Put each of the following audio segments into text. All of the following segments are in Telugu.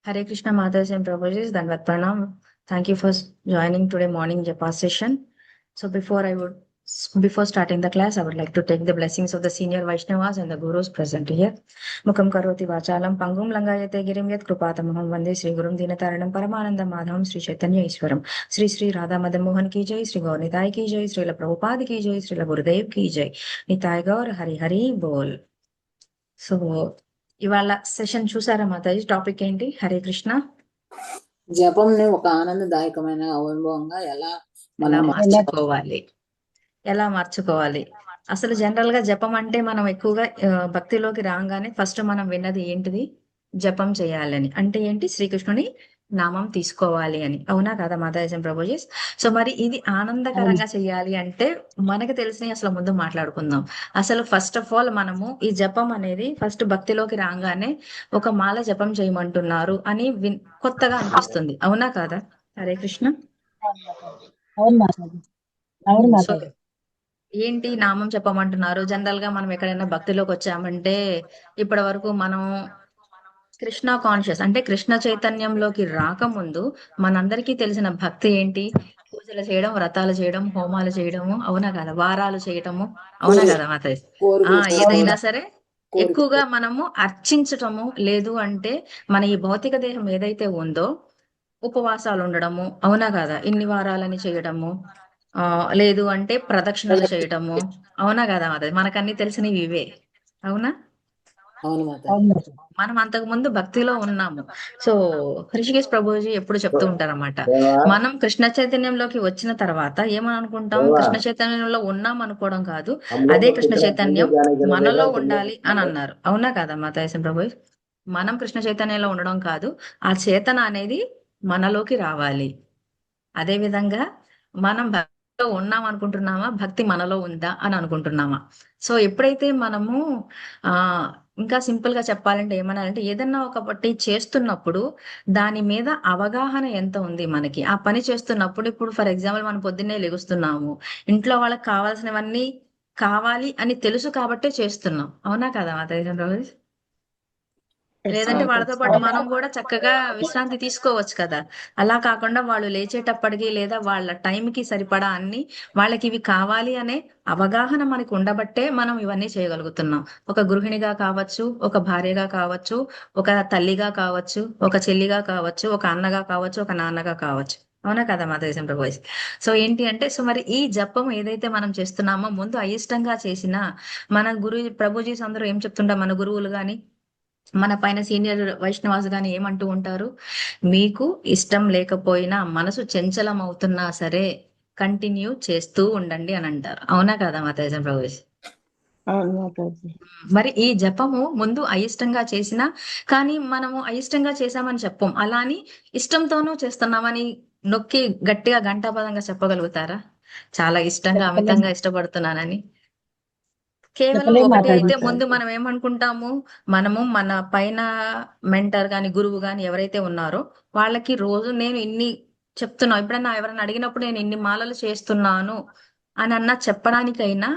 Hare Krishna Matas and Prabhuji, Danvat Pranam. Thank you for joining today morning Japa session. So before starting the class, I would like to take the blessings of the senior Vaishnavas and the Gurus present here. Mukam karoti vachalam pangum langayate girim yat krupatamaham vande Sri Gurum Dinataranam Paramananda Madhavam Sri Chaitanya Iswaram Sri Sri Radha Madan Mohan ki jai, Sri Gaur Nitai ki jai, Sri La Prabhupada ki jai, Sri La Gurudev ki jai. Nitai Gaur Hari Hari Bol. So ఇవాళ సెషన్ చూసారా మాతాజీ? టాపిక్ ఏంటి? హరే కృష్ణ. జపంని ఒక ఆనందదాయకమైన అనుభవంగా ఎలా మార్చుకోవాలి అసలు జనరల్ గా జపం అంటే మనం ఎక్కువగా భక్తిలోకి రాగానే ఫస్ట్ మనం విన్నది ఏంటిది? జపం చేయాలని. అంటే ఏంటి? శ్రీకృష్ణుని నామం తీసుకోవాలి అని. అవునా కదా మాతాజీ ప్రభుజీ? సో మరి ఇది ఆనందకరంగా చేయాలి అంటే మనకు తెలిసిన అసలు ముందు మాట్లాడుకుందాం. అసలు ఫస్ట్ ఆఫ్ ఆల్ మనము ఈ జపం అనేది ఫస్ట్ భక్తిలోకి రాగానే ఒక మాల జపం చేయమంటున్నారు అని కొత్తగా అనిపిస్తుంది. అవునా కాదా? హరే కృష్ణ. సో ఏంటి నామం చెప్పమంటున్నారు? జనరల్ గా మనం ఎక్కడైనా భక్తిలోకి వచ్చామంటే ఇప్పటి వరకు మనం కృష్ణ కాన్షియస్ అంటే కృష్ణ చైతన్యంలోకి రాకముందు మనందరికీ తెలిసిన భక్తి ఏంటి? పూజలు చేయడం, వ్రతాలు చేయడం, హోమాలు చేయడము, అవునా కదా? వారాలు చేయటము, అవునా కదా మాతాజీ? ఏదైనా సరే ఎక్కువగా మనము అర్చించటము, లేదు అంటే మన ఈ భౌతిక దేహం ఏదైతే ఉందో ఉపవాసాలు ఉండడము, అవునా కదా? ఇన్ని వారాలని చేయడము, లేదు అంటే ప్రదక్షిణలు చేయటము, అవునా కదా మాతాజీ? మనకన్నీ తెలిసినవి ఇవే, అవునా? మనం అంతకు ముందు భక్తిలో ఉన్నాము. సో హృషికేశ్ ప్రభుజీ ఎప్పుడు చెప్తూ ఉంటారన్నమాట, మనం కృష్ణ చైతన్యంలోకి వచ్చిన తర్వాత ఏమని అనుకుంటాం? కృష్ణ చైతన్యంలో ఉన్నాం అనుకోవడం కాదు, అదే కృష్ణ చైతన్యం మనలో ఉండాలి అని అన్నారు. అవునా కదా మాతాయసం ప్రభుజీ? మనం కృష్ణ చైతన్యంలో ఉండడం కాదు, ఆ చేతన అనేది మనలోకి రావాలి. అదే విధంగా మనం భక్తిలో ఉన్నాం అనుకుంటున్నామా, భక్తి మనలో ఉందా అని అనుకుంటున్నామా? సో ఎప్పుడైతే మనము ఆ ఇంకా సింపుల్ గా చెప్పాలంటే ఏమన్నారంటే, ఏదన్నా ఒకటి చేస్తున్నప్పుడు దాని మీద అవగాహన ఎంత ఉంది మనకి, ఆ పని చేస్తున్నప్పుడు. ఇప్పుడు ఫర్ ఎగ్జాంపుల్ మనం పొద్దున్నే లెగుస్తున్నాము, ఇంట్లో వాళ్ళకి కావాల్సినవన్నీ కావాలి అని తెలుసు కాబట్టే చేస్తున్నాం. అవునా కదా మాతాజీ రోజు? లేదంటే వాళ్ళతో పాటు మనం కూడా చక్కగా విశ్రాంతి తీసుకోవచ్చు కదా. అలా కాకుండా వాళ్ళు లేచేటప్పటికి లేదా వాళ్ళ టైంకి సరిపడా అన్ని వాళ్ళకి ఇవి కావాలి అనే అవగాహన మనకు ఉండబట్టే మనం ఇవన్నీ చేయగలుగుతున్నాం. ఒక గృహిణిగా కావచ్చు, ఒక భార్యగా కావచ్చు, ఒక తల్లిగా కావచ్చు, ఒక చెల్లిగా కావచ్చు, ఒక అన్నగా కావచ్చు, ఒక నాన్నగా కావచ్చు. అవునా కదా మా దేశం ప్రభు? సో ఏంటి అంటే, సో మరి ఈ జపం ఏదైతే మనం చేస్తున్నామో ముందు అయిష్టంగా చేసిన మన ప్రభుజీస్ అందరూ ఏం చెప్తుంటారు, మన గురువులు గాని మన పైన సీనియర్ వైష్ణవాస్ గాని ఏమంటూ ఉంటారు? మీకు ఇష్టం లేకపోయినా, మనసు చంచలం అవుతున్నా సరే కంటిన్యూ చేస్తూ ఉండండి అని అంటారు. అవునా కదా మాతాజీ ప్రభు? మరి ఈ జపము ముందు అయిష్టంగా చేసినా కానీ మనము అయిష్టంగా చేశామని చెప్పం, అలా అని ఇష్టంతోనూ చేస్తున్నామని నొక్కి గట్టిగా ఘంటాపదంగా చెప్పగలుగుతారా చాలా ఇష్టంగా అమితంగా ఇష్టపడుతున్నానని? కేవలం ఒకటి అయితే ముందు మనం ఏమనుకుంటాము, మనము మన పైన మెంటర్ గాని గురువు గాని ఎవరైతే ఉన్నారో వాళ్ళకి రోజు నేను ఇన్ని చెప్తున్నా, ఎప్పుడన్నా ఎవరైనా అడిగినప్పుడు నేను ఇన్ని మాలలు చేస్తున్నాను అని అన్నా చెప్పడానికైనా,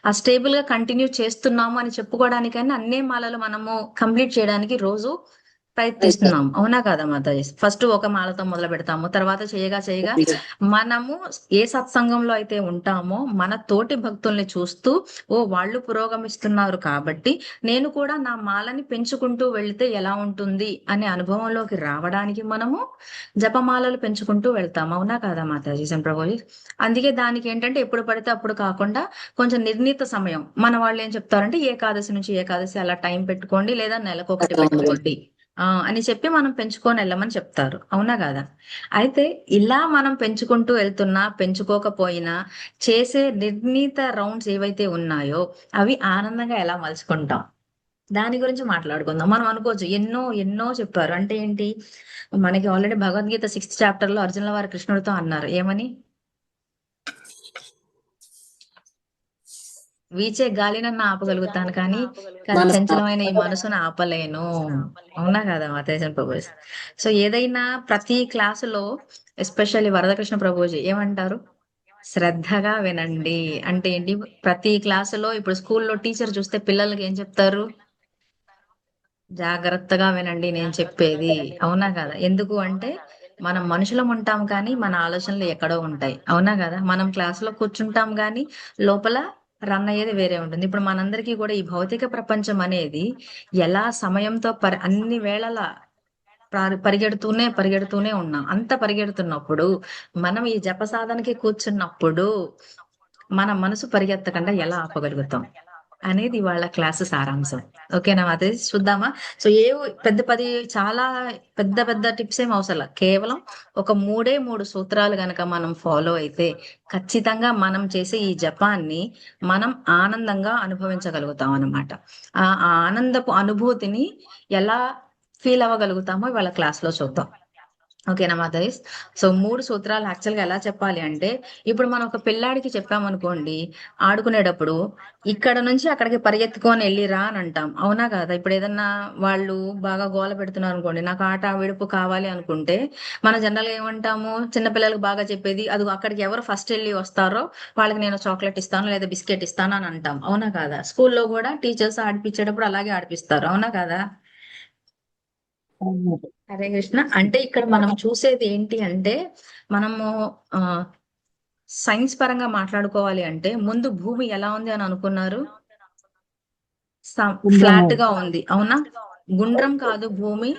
ఆ స్టేబుల్ గా కంటిన్యూ చేస్తున్నాము అని చెప్పుకోవడానికైనా అన్నే మాలలు మనము కంప్లీట్ చేయడానికి రోజు ప్రయత్నిస్తున్నాం. అవునా కదా మాతాజీ? ఫస్ట్ ఒక మాలతో మొదలు పెడతాము, తర్వాత చేయగా చేయగా మనము ఏ సత్సంగంలో అయితే ఉంటామో మన తోటి భక్తుల్ని చూస్తూ, ఓ వాళ్ళు పురోగమిస్తున్నారు కాబట్టి నేను కూడా నా మాలని పెంచుకుంటూ వెళ్తే ఎలా ఉంటుంది అనే అనుభవంలోకి రావడానికి మనము జపమాలలు పెంచుకుంటూ వెళ్తాం. అవునా కదా మాతాజీ ప్రభుజీ? అందుకే దానికి ఏంటంటే ఎప్పుడు పడితే అప్పుడు కాకుండా కొంచెం నిర్ణీత సమయం, మన వాళ్ళు ఏం చెప్తారంటే ఏకాదశి నుంచి ఏకాదశి అలా టైం పెట్టుకోండి, లేదా నెలకు ఒకటి పెట్టుకోండి అని చెప్పి మనం పెంచుకొని వెళ్ళమని చెప్తారు. అవునా కదా? అయితే ఇలా మనం పెంచుకుంటూ వెళ్తున్నా పెంచుకోకపోయినా చేసే నిర్ణీత రౌండ్స్ ఏవైతే ఉన్నాయో అవి ఆనందంగా ఎలా మలుచుకుంటాం దాని గురించి మాట్లాడుకుందాం. మనం అనుకోవచ్చు ఎన్నో ఎన్నో చెప్పారు అంటే ఏంటి, మనకి ఆల్రెడీ భగవద్గీత 6th చాప్టర్ లో అర్జునుల వారి కృష్ణుడితో అన్నారు ఏమని? వీచే గాలినన్నా ఆపగలుగుతాను కానీ చంచలమైన ఈ మనసును ఆపలేను. అవునా కదా మాతేజన్ ప్రభుజీ? సో ఏదైనా ప్రతి క్లాసులో ఎస్పెషల్లీ వరదకృష్ణ ప్రభుజీ ఏమంటారు? శ్రద్ధగా వినండి అంటే ఏంటి? ప్రతి క్లాసులో ఇప్పుడు స్కూల్లో టీచర్ చూస్తే పిల్లలకి ఏం చెప్తారు? జాగ్రత్తగా వినండి నేను చెప్పేది. అవునా కదా? ఎందుకు అంటే మనం మనుషులం ఉంటాం కానీ మన ఆలోచనలు ఎక్కడో ఉంటాయి. అవునా కదా? మనం క్లాసులో కూర్చుంటాం కానీ లోపల రన్ అయ్యేది వేరే ఉంటుంది. ఇప్పుడు మనందరికీ కూడా ఈ భౌతిక ప్రపంచం అనేది ఎలా సమయంతో అన్ని వేళలా పరిగెడుతూనే పరిగెడుతూనే ఉన్నాం. అంత పరిగెడుతున్నప్పుడు మనం ఈ జప సాధనకి కూర్చున్నప్పుడు మన మనసు పరిగెత్తకుండా ఎలా ఆపగలుగుతాం అనేది వాళ్ళ క్లాసు సారాంశం. ఓకేనా? అదే చూద్దామా? సో పెద్ద పది చాలా పెద్ద పెద్ద టిప్స్ ఏం అవసరం కేవలం ఒక మూడు సూత్రాలు గనక మనం ఫాలో అయితే ఖచ్చితంగా మనం చేసే ఈ జపాన్ని మనం ఆనందంగా అనుభవించగలుగుతాం అన్నమాట. ఆ ఆనందపు అనుభూతిని ఎలా ఫీల్ అవ్వగలుగుతామో వాళ్ళ క్లాస్ లో చూద్దాం. ఓకేనా మాధరీస్? సో 3 సూత్రాలు యాక్చువల్‌గా ఎలా చెప్పాలి అంటే, ఇప్పుడు మనం ఒక పిల్లాడికి చెప్పామనుకోండి, ఆడుకునేటప్పుడు ఇక్కడ నుంచి అక్కడికి పరిగెత్తుకొని ఎళ్ళిరా అని అంటాం. అవునా కాదా? ఇప్పుడు ఏదన్నా వాళ్ళు బాగా గోల పెడుతున్నారనుకోండి, నాకు ఆట విడుపు కావాలి అనుకుంటే, మనం జనరల్‌గా ఏమంటాము, చిన్న పిల్లలకి బాగా చెప్పేది, అదిగో అక్కడికి ఎవరు ఫస్ట్ ఎళ్లి వస్తారో వాళ్ళకి నేను చాక్లెట్ ఇస్తాను, లేదా బిస్కెట్ ఇస్తాను అని అంటాం. అవునా కాదా? స్కూల్‌లో కూడా టీచర్స్ ఆడిపిచ్చేటప్పుడు అలాగే ఆడిపిస్తారు. అవునా కాదా? అవును. హరే కృష్ణ. అంటే ఇక్కడ మనం చూసేది ఏంటి అంటే మనము ఆ సైన్స్ పరంగా మాట్లాడుకోవాలి అంటే ముందు భూమి ఎలా ఉంది అని అనుకున్నారు? గుండ్రము. ఫ్లాట్ గా ఉంది. అవునా? గుండ్రం కాదు భూమి,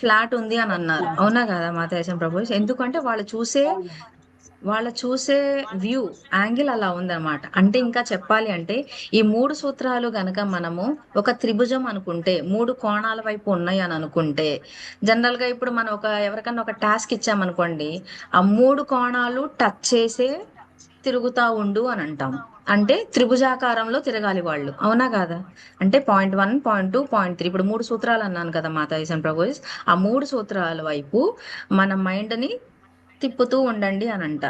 ఫ్లాట్ ఉంది అని అన్నారు. అవునా కదా మాతాజం ప్రభు? ఎందుకంటే వాళ్ళ చూసే వ్యూ యాంగిల్ అలా ఉందన్నమాట. అంటే ఇంకా చెప్పాలి అంటే ఈ 3 సూత్రాలు గనక మనము ఒక త్రిభుజం అనుకుంటే 3 కోణాల వైపు ఉన్నాయి అని అనుకుంటే జనరల్ గా ఇప్పుడు మనం ఎవరికన్నా ఒక టాస్క్ ఇచ్చామనుకోండి, ఆ 3 కోణాలు టచ్ చేసే తిరుగుతా ఉండు అని అంటాం. అంటే త్రిభుజాకారంలో తిరగాలి వాళ్ళు. అవునా కాదా? అంటే పాయింట్ 1, పాయింట్ 2, పాయింట్ 3. ఇప్పుడు 3 సూత్రాలు అన్నాను కదా మాతాజీసన్ ప్రభుస్. ఆ 3 సూత్రాల వైపు మన మైండ్ ని తిప్పుతూ ఉండండి అని అంట.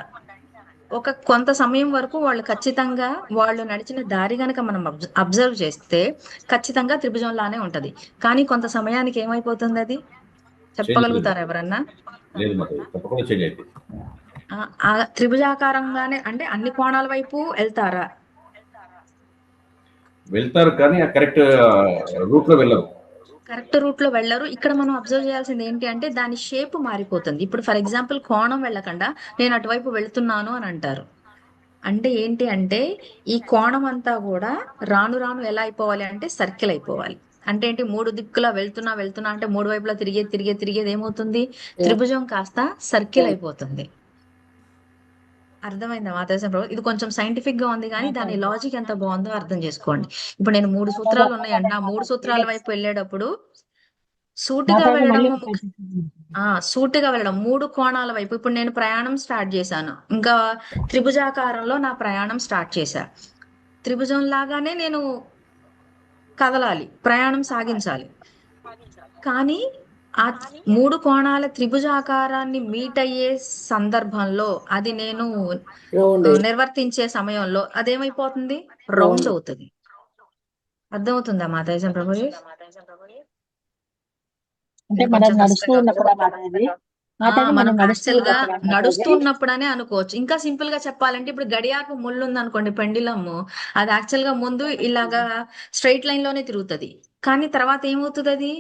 ఒక కొంత సమయం వరకు వాళ్ళు ఖచ్చితంగా వాళ్ళు నడిచిన దారి గనక మనం అబ్జర్వ్ చేస్తే ఖచ్చితంగా త్రిభుజంలానే ఉంటది. కానీ కొంత సమయానికి ఏమైపోతుంది అది? చేంజ్ అవుతుంది. చెప్పగలుగుతారా ఎవరన్నా? లేదు మాకు తప్పకుండా చేంజ్ అవుతుంది. ఆ త్రిభుజాకారంగానే అంటే అన్ని కోణాల వైపు వెళ్తారా? వెళ్తారు కానీ ఆ కరెక్ట్ రూట్ లో వెళ్ళరు. కరెక్ట్ రూట్ లో వెళ్ళరు. ఇక్కడ మనం అబ్జర్వ్ చేయాల్సింది ఏంటి అంటే దాని షేప్ మారిపోతుంది. ఇప్పుడు ఫర్ ఎగ్జాంపుల్ కోణం వెళ్ళకుండా నేను అటువైపు వెళ్తున్నాను అని అంటారు. అంటే ఏంటి అంటే ఈ కోణం అంతా కూడా రాను రాను ఎలా అయిపోవాలి అంటే సర్కిల్ అయిపోవాలి. అంటే ఏంటి 3 దిక్కులా వెళ్తున్నా వెళ్తున్నా అంటే 3 వైపులా తిరిగేది ఏమవుతుంది? త్రిభుజం కాస్త సర్కిల్ అయిపోతుంది. అర్థమైందా మాతాజీ ప్రభు? ఇది కొంచెం సైంటిఫిక్ గా ఉంది కానీ దాని లాజిక్ ఎంత బాగుందో అర్థం చేసుకోండి. ఇప్పుడు నేను 3 సూత్రాలు ఉన్నాయండి. ఆ 3 సూత్రాల వైపు వెళ్ళేటప్పుడు సూటిగా మాతాజీ వెళ్ళడం మళ్ళీ సూటిగా వెళ్ళడం 3 కోణాల వైపు. ఇప్పుడు నేను ప్రయాణం స్టార్ట్ చేశాను. ఇంకా త్రిభుజాకారంలో నా ప్రయాణం స్టార్ట్ చేశా. త్రిభుజం లాగానే నేను కదలాలి, ప్రయాణం సాగించాలి. కానీ ఆ 3 కోణాల త్రిభుజాకారాన్ని మీట్ అయ్యే సందర్భంలో అది నేను రౌండ్ నిర్వర్తించే సమయంలో అదేమైపోతుంది? రౌండ్ రౌండ్ అవుతుంది. అర్థమవుతుందా మాతాజీ ప్రభు? అంటే ఇది మనం కొంచెం నడుస్తూ కష్టంగా ఉన్నప్పుడు మాతాజీ మాతాజీ మనం మనం నడుస్తూ యాక్చువల్ గా ఉన్నప్పుడు నడుస్తూ మాతాజీ ఉన్నప్పుడనే అనుకోవచ్చు. ఇంకా సింపుల్ గా చెప్పాలంటే ఇప్పుడు గడియారకు ముళ్ళు ఉంది అనుకోండి, పెండిలము. అది యాక్చువల్ గా ముందు ఇలాగా స్ట్రైట్ లైన్ లోనే తిరుగుతది. కానీ తర్వాత ఏమవుతుంది? అది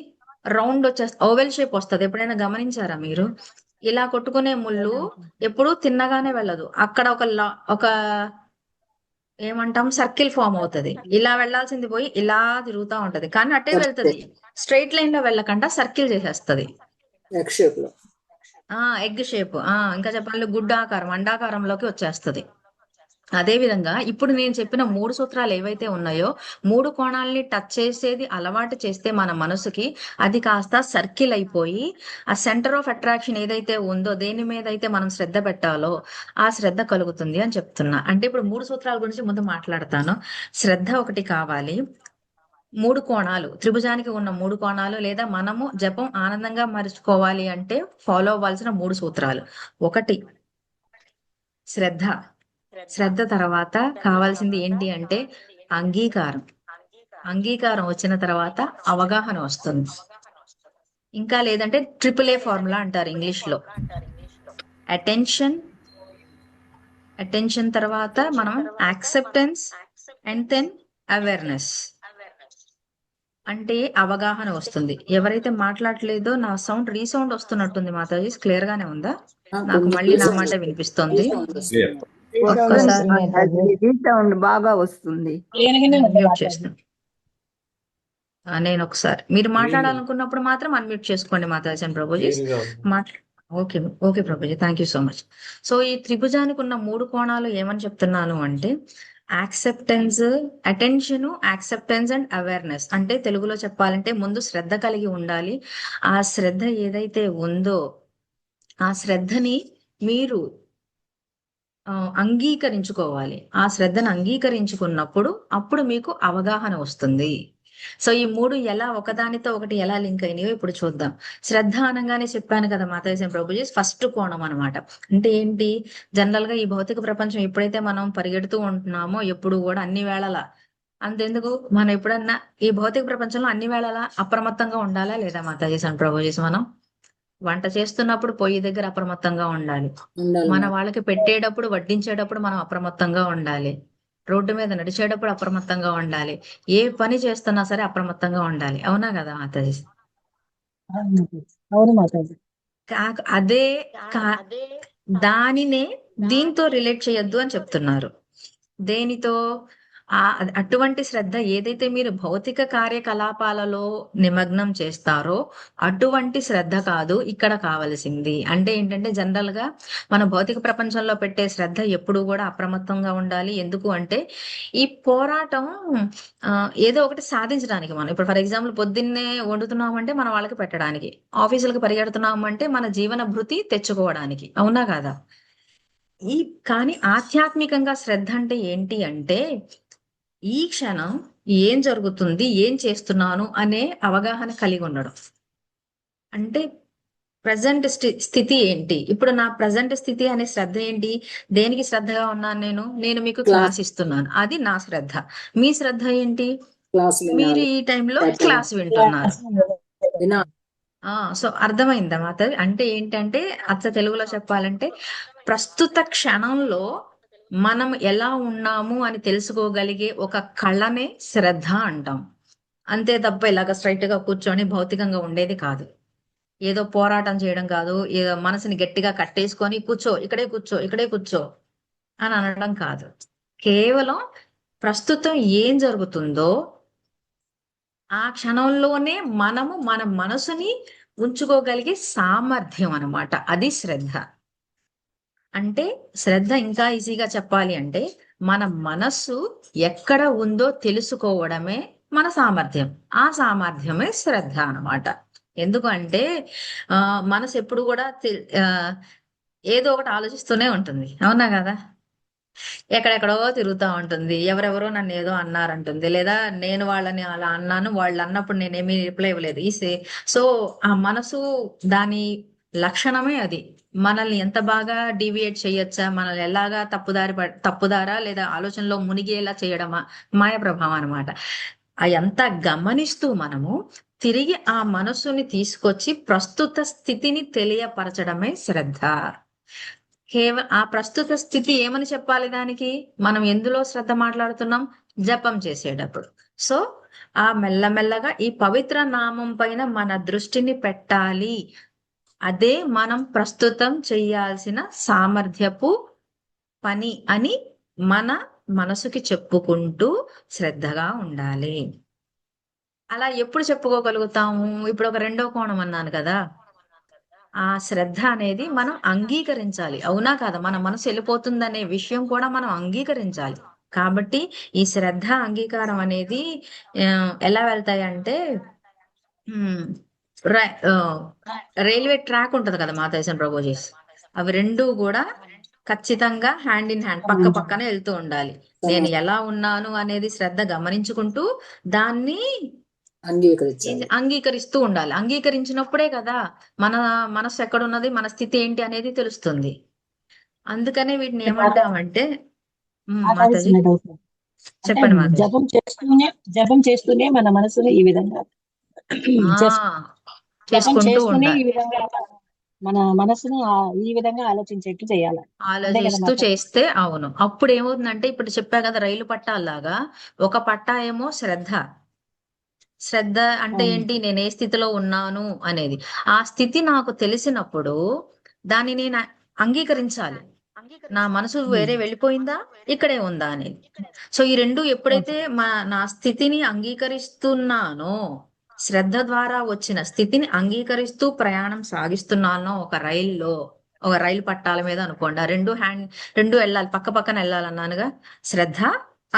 రౌండ్ వచ్చేస్తుంది, ఓవెల్ షేప్ వస్తుంది. ఎప్పుడైనా గమనించారా మీరు? ఇలా కొట్టుకునే ముళ్ళు ఎప్పుడు తిన్నగానే వెళ్ళదు. అక్కడ ఒక ఏమంటాం సర్కిల్ ఫామ్ అవుతది. ఇలా వెళ్ళాల్సింది పోయి ఇలా తిరుగుతా ఉంటది. కానీ అట్టే వెళ్తది. స్ట్రైట్ లైన్ లో వెళ్ళకుండా సర్కిల్ చేసేస్తది. ఎక్స్ షేప్ లో. Egg shape. ఇంకా చెప్పాలంటే గుడ్డాకారం, అండాకారంలోకి వచ్చేస్తది. అదే విధంగా ఇప్పుడు నేను చెప్పిన 3 సూత్రాలు ఏవైతే ఉన్నాయో 3 కోణాలని టచ్ చేసేది అలవాటు చేస్తే మన మనసుకి అది కాస్త సర్కిల్ అయిపోయి ఆ సెంటర్ ఆఫ్ అట్రాక్షన్ ఏదైతే ఉందో దేని మీద అయితే మనం శ్రద్ధ పెట్టాలో ఆ శ్రద్ధ కలుగుతుంది అని చెప్తున్నా. అంటే ఇప్పుడు 3 సూత్రాల గురించి ముందు మాట్లాడతాను. శ్రద్ధ ఒకటి కావాలి. 3 కోణాలు, త్రిభుజానికి ఉన్న 3 కోణాలు లేదా మనము జపం ఆనందంగా మరుచుకోవాలి అంటే ఫాలో అవ్వాల్సిన 3 సూత్రాలు. ఒకటి శ్రద్ధ. శ్రద్ధ తర్వాత కావాల్సింది ఏంటి అంటే అంగీకారం. అంగీకారం వచ్చిన తర్వాత అవగాహన వస్తుంది. ఇంకా లేదంటే AAA ఫార్ములా అంటారు ఇంగ్లీష్ లో. అటెన్షన్, అటెన్షన్ తర్వాత మనం యాక్సెప్టెన్స్ అండ్ దెన్ అవేర్నెస్. అంటే అవగాహన వస్తుంది. ఎవరైతే మాట్లాడలేదో నా సౌండ్ రీసౌండ్ వస్తున్నట్టుంది మాతాజీ, క్లియర్ గానే ఉందా? నాకు మళ్ళీ నా మాట వినిపిస్తుంది. క్లియర్. ఒక్కసారి రీసౌండ్ బాగా వస్తుంది. అన్మ్యూట్ చేస్తాను. నేను ఒకసారి మీరు మాట్లాడాలనుకున్నప్పుడు మాత్రం అన్మ్యూట్ చేసుకోండి Mataji and Prabhuji. Okay okay Prabhuji, thank you so much. So ఈ త్రిభుజానికి ఉన్న 3 కోణాలు ఏమని చెప్తున్నాను అంటే acceptance, attention, acceptance and awareness. అంటే తెలుగులో చెప్పాలంటే ముందు శ్రద్ధ కలిగి ఉండాలి. ఆ శ్రద్ధ ఏదైతే ఉందో ఆ శ్రద్ధని మీరు అంగీకరించుకోవాలి. ఆ శ్రద్ధను అంగీకరించుకున్నప్పుడు అప్పుడు మీకు అవగాహన వస్తుంది. సో ఈ 3 ఎలా ఒకదానితో ఒకటి ఎలా లింక్ అయినాయో ఇప్పుడు చూద్దాం. శ్రద్ధ అనగానే చెప్పాను కదా మాతాజీ ప్రభుజీ, ఫస్ట్ కోణం అన్నమాట. అంటే ఏంటి, జనరల్ గా ఈ భౌతిక ప్రపంచం ఎప్పుడైతే మనం పరిగెడుతూ ఉంటున్నామో ఎప్పుడు కూడా అన్ని వేళలా, అంతెందుకు మనం ఎప్పుడన్నా ఈ భౌతిక ప్రపంచంలో అన్ని వేళలా అప్రమత్తంగా ఉండాలా లేదా మాతాజీ ప్రభుజీస్? మనం వంట చేస్తున్నప్పుడు పొయ్యి దగ్గర అప్రమత్తంగా ఉండాలి. మన వాళ్ళకి పెట్టేటప్పుడు వడ్డించేటప్పుడు మనం అప్రమత్తంగా ఉండాలి. రోడ్డు మీద నడిచేటప్పుడు అప్రమత్తంగా ఉండాలి. ఏ పని చేస్తున్నా సరే అప్రమత్తంగా ఉండాలి. అవునా కదా మాతాజీ? అవును మాతాజీ. అదే దానినే దీంతో రిలేట్ చేయొద్దు అని చెప్తున్నారు. దేనితో? అటువంటి శ్రద్ధ ఏదైతే మీరు భౌతిక కార్యకలాపాలలో నిమగ్నం చేస్తారో అటువంటి శ్రద్ధ కాదు ఇక్కడ కావలసింది. అంటే ఏంటంటే జనరల్ గా మన భౌతిక ప్రపంచంలో పెట్టే శ్రద్ధ ఎప్పుడు కూడా అప్రమత్తంగా ఉండాలి. ఎందుకు అంటే ఈ పోరాటం ఏదో ఒకటి సాధించడానికి. మనం ఇప్పుడు ఫర్ ఎగ్జాంపుల్ పొద్దున్నే వండుతున్నామంటే మన వాళ్ళకి పెట్టడానికి, ఆఫీసులకు పరిగెడుతున్నామంటే మన జీవన భృతి తెచ్చుకోవడానికి. అవునా కాదా? కానీ ఆధ్యాత్మికంగా శ్రద్ధ అంటే ఏంటి అంటే ఈ క్షణం ఏం జరుగుతుంది, ఏం చేస్తున్నాను అనే అవగాహన కలిగి ఉండడం. అంటే ప్రజెంట్ స్థితి ఏంటి, ఇప్పుడు నా ప్రజెంట్ స్థితి అనే శ్రద్ధ ఏంటి? దేనికి శ్రద్ధగా ఉన్నాను? నేను మీకు క్లాస్ ఇస్తున్నాను, అది నా శ్రద్ధ. మీ శ్రద్ధ ఏంటి? మీరు ఈ టైంలో క్లాస్ వింటున్నారు. సో అర్థమైందా మాత? అంటే ఏంటంటే అచ్చ తెలుగులో చెప్పాలంటే ప్రస్తుత క్షణంలో మనం ఎలా ఉన్నాము అని తెలుసుకోగలిగే ఒక కళనే శ్రద్ధ అంటాం. అంతే తప్ప ఇలాగ స్ట్రైట్ గా కూర్చొని భౌతికంగా ఉండేది కాదు. ఏదో పోరాటం చేయడం కాదు, ఏదో మనసుని గట్టిగా కట్టేసుకొని కూర్చో ఇక్కడే కూర్చో ఇక్కడే కూర్చో అని అనడం కాదు. కేవలం ప్రస్తుతం ఏం జరుగుతుందో ఆ క్షణంలోనే మనము మన మనసుని ఉంచుకోగలిగే సామర్థ్యం అన్నమాట. అది శ్రద్ధ. అంటే శ్రద్ధ ఇంకా ఈజీగా చెప్పాలి అంటే మన మనస్సు ఎక్కడ ఉందో తెలుసుకోవడమే మన సామర్థ్యం. ఆ సామర్థ్యమే శ్రద్ధ అన్నమాట. ఎందుకంటే మనసు ఎప్పుడు కూడా ఏదో ఒకటి ఆలోచిస్తూనే ఉంటుంది. అవునా కదా? ఎక్కడెక్కడో తిరుగుతూ ఉంటుంది. ఎవరెవరో నన్ను ఏదో అన్నారంటుంది, లేదా నేను వాళ్ళని అలా అన్నాను, వాళ్ళు అన్నప్పుడు నేనేమీ రిప్లై ఇవ్వలేదు. సో ఆ మనసు దాని లక్షణమే అది. మనల్ని ఎంత బాగా డీవియేట్ చేయొచ్చా, మనల్ని ఎలాగా తప్పుదారా లేదా ఆలోచనలో మునిగేలా చేయడమా, మాయ ప్రభావం అనమాట. అదంతా గమనిస్తూ మనము తిరిగి ఆ మనసుని తీసుకొచ్చి ప్రస్తుత స్థితిని తెలియపరచడమే శ్రద్ధ. కేవలం ఆ ప్రస్తుత స్థితి ఏమని చెప్పాలి దానికి? మనం ఎందులో శ్రద్ధ మాట్లాడుతున్నాం? జపం చేసేటప్పుడు. సో ఆ మెల్లమెల్లగా ఈ పవిత్ర నామం పైన మన దృష్టిని పెట్టాలి. అదే మనం ప్రస్తుతం చేయాల్సిన సామర్థ్యపు పని అని మన మనసుకి చెప్పుకుంటూ శ్రద్ధగా ఉండాలి. అలా ఎప్పుడు చెప్పుకోగలుగుతాము? ఇప్పుడు ఒక రెండో కోణం అన్నాను కదా, ఆ శ్రద్ధ అనేది మనం అంగీకరించాలి. అవునా కాదా? మన మనసు వెళ్ళిపోతుందనే విషయం కూడా మనం అంగీకరించాలి. కాబట్టి ఈ శ్రద్ధ అంగీకారం అనేది ఎలా వెళ్తాయంటే రైల్వే ట్రాక్ ఉంటది కదా మాతాజన్ ప్రభుజీస్, అవి రెండూ కూడా ఖచ్చితంగా హ్యాండ్ ఇన్ హ్యాండ్ పక్క పక్కనే వెళ్తూ ఉండాలి. నేను ఎలా ఉన్నాను అనేది శ్రద్ధ గమనించుకుంటూ దాన్ని అంగీకరిస్తూ ఉండాలి. అంగీకరించినప్పుడే కదా మన మనసు ఎక్కడున్నది, మన స్థితి ఏంటి అనేది తెలుస్తుంది. అందుకనే వీటిని ఏమంటామంటే మాతాజీ చెప్పండి మాతాజీ. జపం చేస్తూనే మన మనసుని ఈ విధంగా చేసుకుంటూ ఉండాలి. ఈ విధంగా మన మనసుని ఈ విధంగా ఆలోచించేట్టు చేయాలి. ఆలోచిస్తూ చేస్తే అవును. అప్పుడు ఏమవుతుందంటే ఇప్పుడు చెప్పా కదా రైలు పట్టాలాగా, ఒక పట్టా ఏమో శ్రద్ధ, శ్రద్ధ అంటే అవును. ఏంటి? నేను ఏ స్థితిలో ఉన్నాను అనేది. ఆ స్థితి నాకు తెలిసినప్పుడు దాన్ని నేను అంగీకరించాలి. నా మనసు వేరే ఉమ్. వెళ్ళిపోయిందా? ఇక్కడే ఉందా అనేది. సో ఈ రెండు ఎప్పుడైతే ఓకే. నా స్థితిని అంగీకరిస్తున్నానో, శ్రద్ధ ద్వారా వచ్చిన స్థితిని అంగీకరిస్తూ ప్రయాణం సాగిస్తున్నానో, ఒక రైలు పట్టాల మీద అనుకోండి. ఆ రెండు వెళ్ళాలి, పక్క పక్కన వెళ్ళాలన్నానుగా. శ్రద్ధ,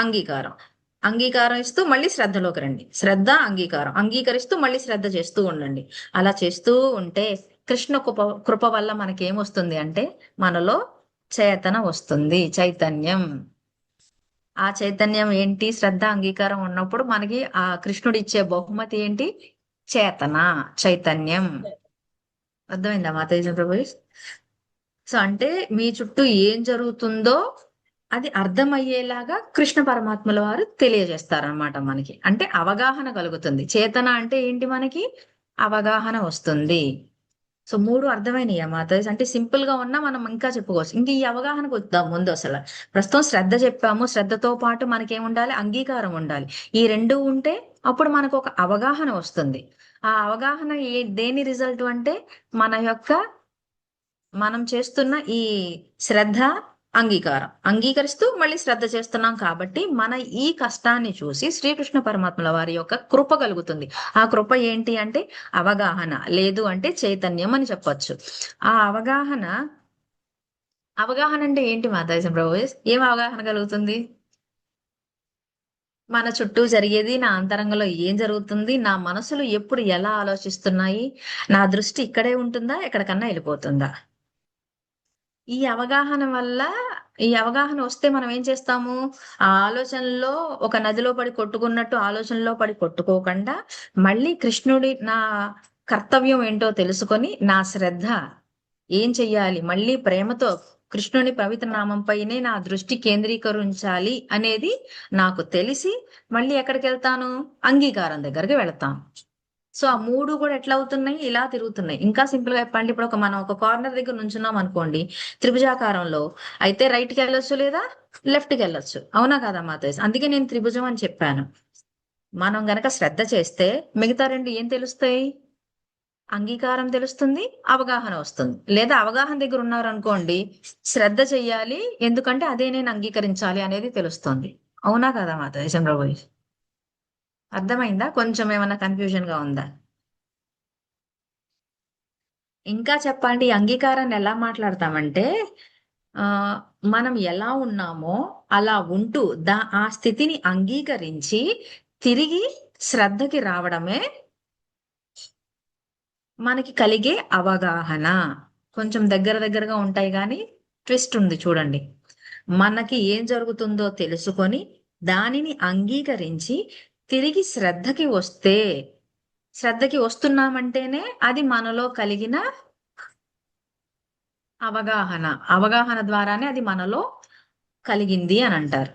అంగీకారం. అంగీకారం ఇస్తూ మళ్ళీ శ్రద్ధలోకి రండి. శ్రద్ధ, అంగీకారం. అంగీకరిస్తూ మళ్ళీ శ్రద్ధ చేస్తూ ఉండండి. అలా చేస్తూ ఉంటే కృష్ణ కృప వల్ల మనకేమొస్తుంది అంటే మనలో చేతన వస్తుంది, చైతన్యం. ఆ చైతన్యం ఏంటి? శ్రద్ధ, అంగీకారం ఉన్నప్పుడు మనకి ఆ కృష్ణుడు ఇచ్చే బహుమతి ఏంటి? చేతన, చైతన్యం. అర్థమైందా మాతాజీ ప్రభు? సో అంటే మీ చుట్టూ ఏం జరుగుతుందో అది అర్థమయ్యేలాగా కృష్ణ పరమాత్మల వారు తెలియజేస్తారనమాట మనకి. అంటే అవగాహన కలుగుతుంది. చేతన అంటే ఏంటి? మనకి అవగాహన వస్తుంది. సో మూడు అర్థమైనయా మాతాజీ? అంటే సింపుల్ గా ఉన్నా మనం ఇంకా చెప్పుకోవచ్చు. ఇంక ఈ అవగాహనకు వద్దాం ముందు. అసలు ప్రస్తుతం శ్రద్ధ చెప్పాము. శ్రద్ధతో పాటు మనకేముండాలి? అంగీకారం ఉండాలి. ఈ రెండు ఉంటే అప్పుడు మనకు ఒక అవగాహన వస్తుంది. ఆ అవగాహన దేని రిజల్ట్ అంటే మనం చేస్తున్న ఈ శ్రద్ధ, అంగీకారం. అంగీకరిస్తూ మళ్ళీ శ్రద్ధ చేస్తున్నాం కాబట్టి మన ఈ కష్టాన్ని చూసి శ్రీకృష్ణ పరమాత్మల వారి యొక్క కృప కలుగుతుంది. ఆ కృప ఏంటి అంటే అవగాహన, లేదు అంటే చైతన్యం అని చెప్పొచ్చు. ఆ అవగాహన అంటే ఏంటి మాతాజీ ప్రభు? ఏం అవగాహన కలుగుతుంది? మన చుట్టూ జరిగేది, నా అంతరంగంలో ఏం జరుగుతుంది, నా మనసులు ఎప్పుడు ఎలా ఆలోచిస్తున్నాయి, నా దృష్టి ఇక్కడే ఉంటుందా, ఎక్కడికన్నా వెళ్ళిపోతుందా? ఈ అవగాహన వస్తే మనం ఏం చేస్తాము? ఆ ఆలోచనలో ఒక నదిలో పడి కొట్టుకున్నట్టు ఆలోచనలో పడి కొట్టుకోకుండా మళ్ళీ కృష్ణుడి నా కర్తవ్యం ఏంటో తెలుసుకొని నా శ్రద్ధ ఏం చెయ్యాలి, మళ్ళీ ప్రేమతో కృష్ణుని పవిత్ర నామంపైనే నా దృష్టి కేంద్రీకరించాలి అనేది నాకు తెలిసి మళ్ళీ ఎక్కడికి వెళ్తాను? అంగీకారం దగ్గరికి వెళ్తాను. సో ఆ మూడు కూడా ఎట్లా అవుతున్నాయి? ఇలా తిరుగుతున్నాయి. ఇంకా సింపుల్ గా చెప్పండి, ఇప్పుడు మనం ఒక కార్నర్ దగ్గర నుంచున్నాం అనుకోండి, త్రిభుజాకారంలో. అయితే రైట్ కి వెళ్ళొచ్చు, లేదా లెఫ్ట్ కి వెళ్ళొచ్చు. అవునా కదా మాతాజీ? అందుకే నేను త్రిభుజం అని చెప్పాను. మనం గనక శ్రద్ధ చేస్తే మిగతా రెండు ఏం తెలుస్తాయి? అంగీకారం తెలుస్తుంది, అవగాహన వస్తుంది. లేదా అవగాహన దగ్గర ఉన్నారనుకోండి, శ్రద్ధ చెయ్యాలి, ఎందుకంటే అదే నేను అంగీకరించాలి అనేది తెలుస్తుంది. అవునా కదా మాతాజీ చంద్రబాబు? అర్థమైందా? కొంచెం ఏమన్నా కన్ఫ్యూజన్ గా ఉందా? ఇంకా చెప్పండి. ఈ అంగీకారాన్ని ఎలా మాట్లాడతామంటే ఆ మనం ఎలా ఉన్నామో అలా ఉంటూ ఆ స్థితిని అంగీకరించి తిరిగి శ్రద్ధకి రావడమే మనకి కలిగే అవగాహన. కొంచెం దగ్గరగా ఉంటాయి కానీ ట్విస్ట్ ఉంది చూడండి. మనకి ఏం జరుగుతుందో తెలుసుకొని దానిని అంగీకరించి తిరిగి శ్రద్ధకి వస్తున్నామంటేనే అది మనలో కలిగిన అవగాహన ద్వారానే అది మనలో కలిగింది అని అంటారు.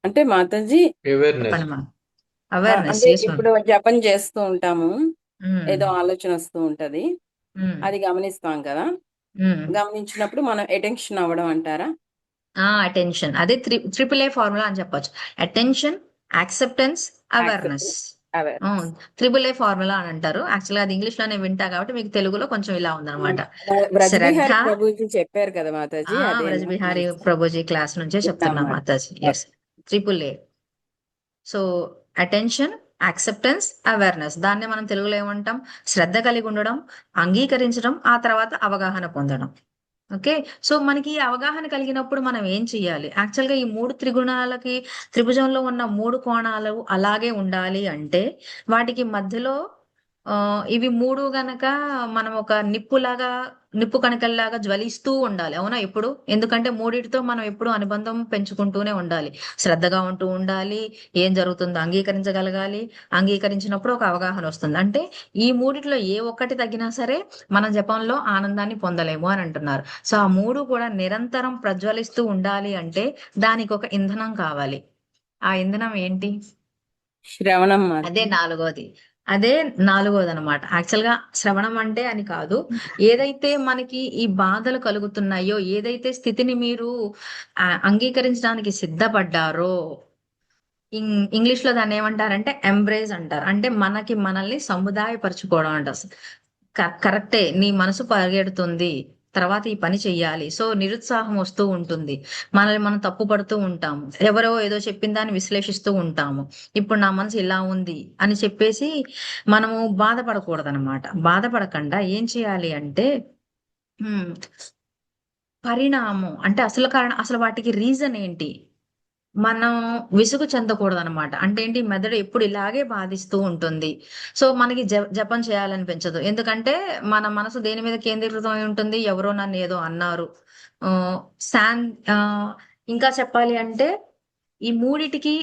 అంటే మాతాజీ అవేర్నెస్. చెప్పండి మా. అవేర్నెస్. అంటే ఎస్ మ్యామ్. ఇప్పుడు జపం చేస్తూ ఉంటాము, ఏదో ఆలోచన వస్తూ ఉంటది, అది గమనిస్తాం కదా. గమనించినప్పుడు మనం అటెన్షన్ అవ్వడం అంటారా? అటెన్షన్. అదే ట్రిపుల్ ఏ ఫార్ములా అని చెప్పొచ్చు. Attention, acceptance, awareness. Awareness. Triple A formula అని అంటారు. యాక్చువల్గా అది ఇంగ్లీష్ లోనే వింటా కాబట్టి మీకు తెలుగులో కొంచెం ఇలా ఉందన్నమాట. బ్రజబిహారి శ్రద్ధ. ప్రభుజీ చెప్పారు కదా మాతాజీ, అదే బ్రజబిహారీ ప్రభుజీ క్లాస్ నుంచే చెప్తున్నా మాతాజీ. Yes, triple A. So attention, acceptance, awareness. దాన్నే మనం తెలుగులో ఏమంటాం? శ్రద్ధ కలిగి ఉండడం, అంగీకరించడం, ఆ తర్వాత అవగాహన పొందడం. ఓకే. సో మనకి ఈ అవగాహన కలిగినప్పుడు మనం ఏం చెయ్యాలి? యాక్చువల్గా ఈ మూడు త్రిగుణాలకి, త్రిభుజంలో ఉన్న మూడు కోణాలు అలాగే ఉండాలి అంటే వాటికి మధ్యలో ఇవి మూడు గనక మనం ఒక నిప్పు కణికల్లాగా జ్వలిస్తూ ఉండాలి. అవునా? ఎప్పుడు? ఎందుకంటే మూడిటితో మనం ఎప్పుడు అనుబంధం పెంచుకుంటూనే ఉండాలి. శ్రద్ధగా ఉంటూ ఉండాలి, ఏం జరుగుతుందో అంగీకరించగలగాలి. అంగీకరించినప్పుడు ఒక అవగాహన వస్తుంది. అంటే ఈ మూడిట్లో ఏ ఒక్కటి తగ్గినా సరే మన జపంలో ఆనందాన్ని పొందలేము అని అంటున్నారు. సో ఆ మూడు కూడా నిరంతరం ప్రజ్వలిస్తూ ఉండాలి అంటే దానికి ఒక ఇంధనం కావాలి. ఆ ఇంధనం ఏంటి? శ్రవణం అదే నాలుగోది అనమాట. యాక్చువల్ గా శ్రవణం అంటే అని కాదు. ఏదైతే మనకి ఈ బాధలు కలుగుతున్నాయో, ఏదైతే స్థితిని మీరు అంగీకరించడానికి సిద్ధపడ్డారో ఇంగ్లీష్ లో దాన్ని ఏమంటారంటే ఎంబ్రేజ్ అంటారు. అంటే మనల్ని సముదాయపరచుకోవడం అంటారు. కరెక్టే, నీ మనసు పరిగెడుతుంది, తర్వాత ఈ పని చెయ్యాలి, సో నిరుత్సాహం వస్తూ ఉంటుంది, మనల్ని మనం తప్పు పడుతూ ఉంటాము, ఎవరో ఏదో చెప్పిన దాన్ని విశ్లేషిస్తూ ఉంటాము, ఇప్పుడు నా మనసు ఇలా ఉంది అని చెప్పేసి మనము బాధపడకూడదన్నమాట. బాధపడకుండా ఏం చేయాలి అంటే ఉమ్, పరిణామం అంటే అసలు కారణం, అసలు వాటికి రీజన్ ఏంటి, మనం విసుగు చెందకూడదు అనమాట. అంటే ఏంటి, మెదడు ఎప్పుడు ఇలాగే బాధిస్తూ ఉంటుంది. సో మనకి జపం చేయాలనిపించదు, ఎందుకంటే మన మనసు దేని మీద కేంద్రీకృతం అయి ఉంటుంది, ఎవరో నన్ను ఏదో అన్నారు. ఆ, శాన్ ఆ, ఇంకా చెప్పాలి అంటే ఈ మూడిటికి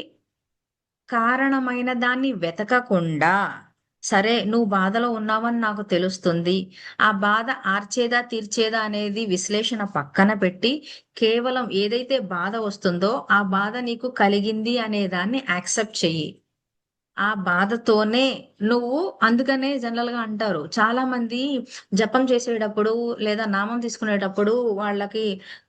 కారణమైన దాన్ని వెతకకుండా, సరే నువ్వు బాధలో ఉన్నావని నాకు తెలుస్తుంది, ఆ బాధ ఆర్చేదా తీర్చేదా అనేది విశ్లేషణ పక్కన పెట్టి, కేవలం ఏదైతే బాధ వస్తుందో ఆ బాధ నీకు కలిగింది అనే దాన్ని యాక్సెప్ట్ చెయ్యి. ఆ బాధతోనే నువ్వు, అందుకనే జనరల్ గా అంటారు చాలా మంది జపం చేసేటప్పుడు లేదా నామం తీసుకునేటప్పుడు వాళ్ళకి